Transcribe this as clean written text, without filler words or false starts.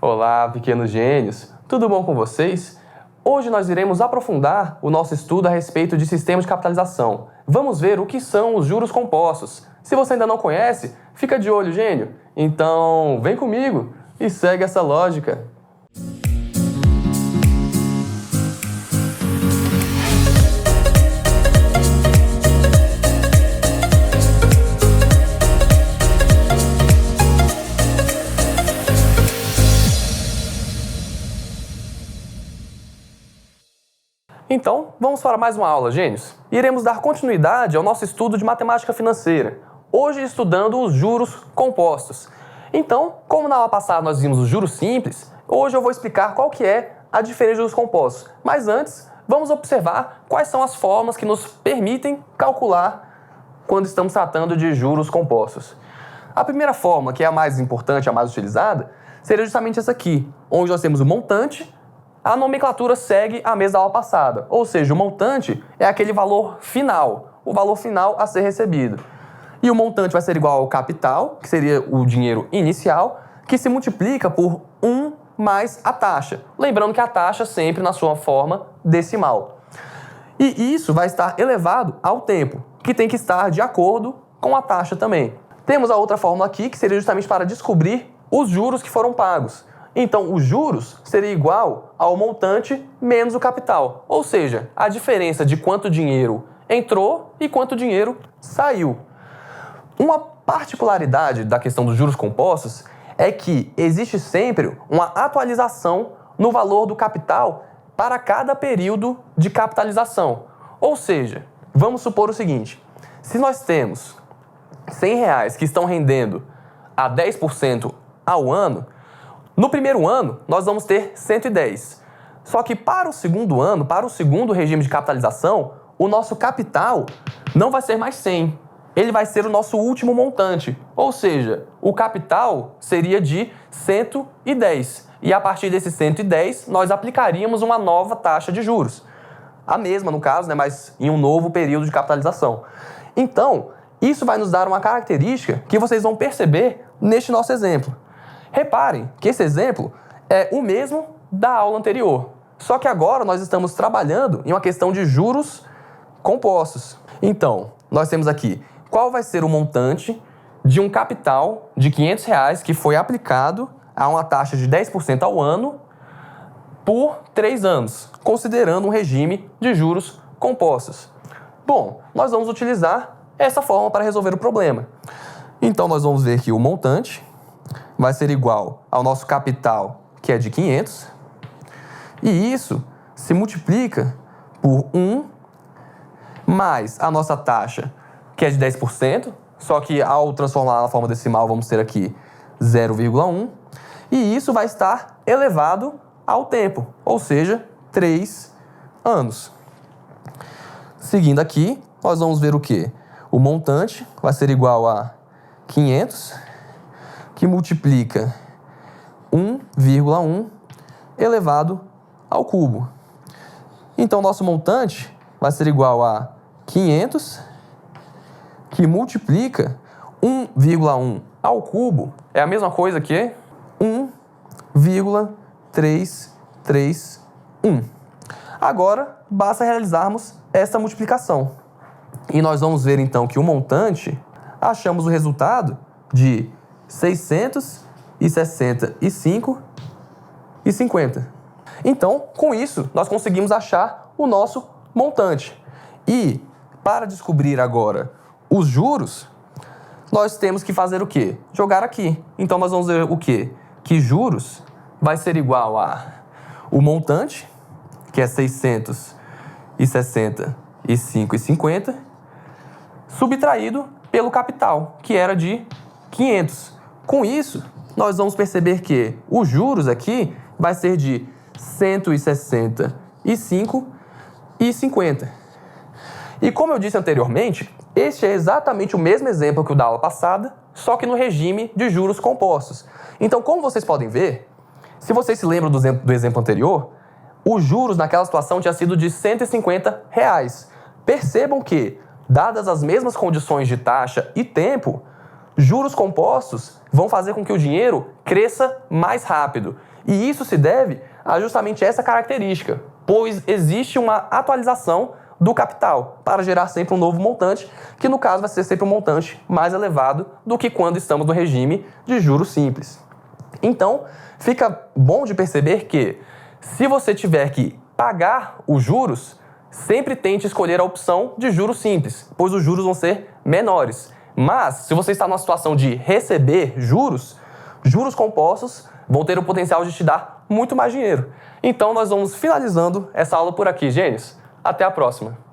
Olá, pequenos gênios! Tudo bom com vocês? Hoje nós iremos aprofundar o nosso estudo a respeito de sistemas de capitalização. Vamos ver o que são os juros compostos. Se você ainda não conhece, fica de olho, gênio! Então, vem comigo e segue essa lógica. Então, vamos para mais uma aula, gênios. Iremos dar continuidade ao nosso estudo de matemática financeira, hoje estudando os juros compostos. Então, como na aula passada nós vimos os juros simples, hoje eu vou explicar qual que é a diferença de juros compostos. Mas antes, vamos observar quais são as formas que nos permitem calcular quando estamos tratando de juros compostos. A primeira forma, que é a mais importante, a mais utilizada, seria justamente essa aqui, onde nós temos o montante. A nomenclatura segue a mesma da aula passada, ou seja, o montante é aquele valor final, o valor final a ser recebido. E o montante vai ser igual ao capital, que seria o dinheiro inicial, que se multiplica por 1 mais a taxa. Lembrando que a taxa sempre na sua forma decimal. E isso vai estar elevado ao tempo, que tem que estar de acordo com a taxa também. Temos a outra fórmula aqui, que seria justamente para descobrir os juros que foram pagos. Então, os juros seria igual ao montante menos o capital. Ou seja, a diferença de quanto dinheiro entrou e quanto dinheiro saiu. Uma particularidade da questão dos juros compostos é que existe sempre uma atualização no valor do capital para cada período de capitalização. Ou seja, vamos supor o seguinte, se nós temos R$100 que estão rendendo a 10% ao ano, no primeiro ano, nós vamos ter 110. Só que para o segundo ano, para o segundo regime de capitalização, o nosso capital não vai ser mais 100. Ele vai ser o nosso último montante. Ou seja, o capital seria de 110. E a partir desse 110, nós aplicaríamos uma nova taxa de juros. A mesma, no caso, né, mas em um novo período de capitalização. Então, isso vai nos dar uma característica que vocês vão perceber neste nosso exemplo. Reparem que esse exemplo é o mesmo da aula anterior, só que agora nós estamos trabalhando em uma questão de juros compostos. Então, nós temos aqui qual vai ser o montante de um capital de R$500 que foi aplicado a uma taxa de 10% ao ano por 3 anos, considerando um regime de juros compostos. Bom, nós vamos utilizar essa forma para resolver o problema. Então, nós vamos ver que o montante vai ser igual ao nosso capital, que é de 500, e isso se multiplica por 1 mais a nossa taxa, que é de 10%, só que ao transformar na forma decimal vamos ter aqui 0,1, e isso vai estar elevado ao tempo, ou seja, 3 anos. Seguindo aqui, nós vamos ver o quê? O montante vai ser igual a 500, que multiplica 1,1 elevado ao cubo. Então, nosso montante vai ser igual a 500, que multiplica 1,1 ao cubo, é a mesma coisa que 1,331. Agora, basta realizarmos essa multiplicação. E nós vamos ver, então, que o montante, achamos o resultado de 665,50. Então, com isso, nós conseguimos achar o nosso montante. E, para descobrir agora os juros, nós temos que fazer o quê? Jogar aqui. Então, nós vamos ver o quê? Que juros vai ser igual a o montante, que é 665,50, subtraído pelo capital, que era de 500. Com isso, nós vamos perceber que os juros aqui vai ser de 165,50. E como eu disse anteriormente, este é exatamente o mesmo exemplo que o da aula passada, só que no regime de juros compostos. Então, como vocês podem ver, se vocês se lembram do exemplo anterior, os juros naquela situação tinha sido de R$150. Percebam que, dadas as mesmas condições de taxa e tempo, Juros compostos vão fazer com que o dinheiro cresça mais rápido. E isso se deve a justamente essa característica, pois existe uma atualização do capital para gerar sempre um novo montante, que no caso vai ser sempre um montante mais elevado do que quando estamos no regime de juros simples. Então, fica bom de perceber que, se você tiver que pagar os juros, sempre tente escolher a opção de juros simples, pois os juros vão ser menores. Mas, se você está numa situação de receber juros, juros compostos vão ter o potencial de te dar muito mais dinheiro. Então, nós vamos finalizando essa aula por aqui, gênios. Até a próxima!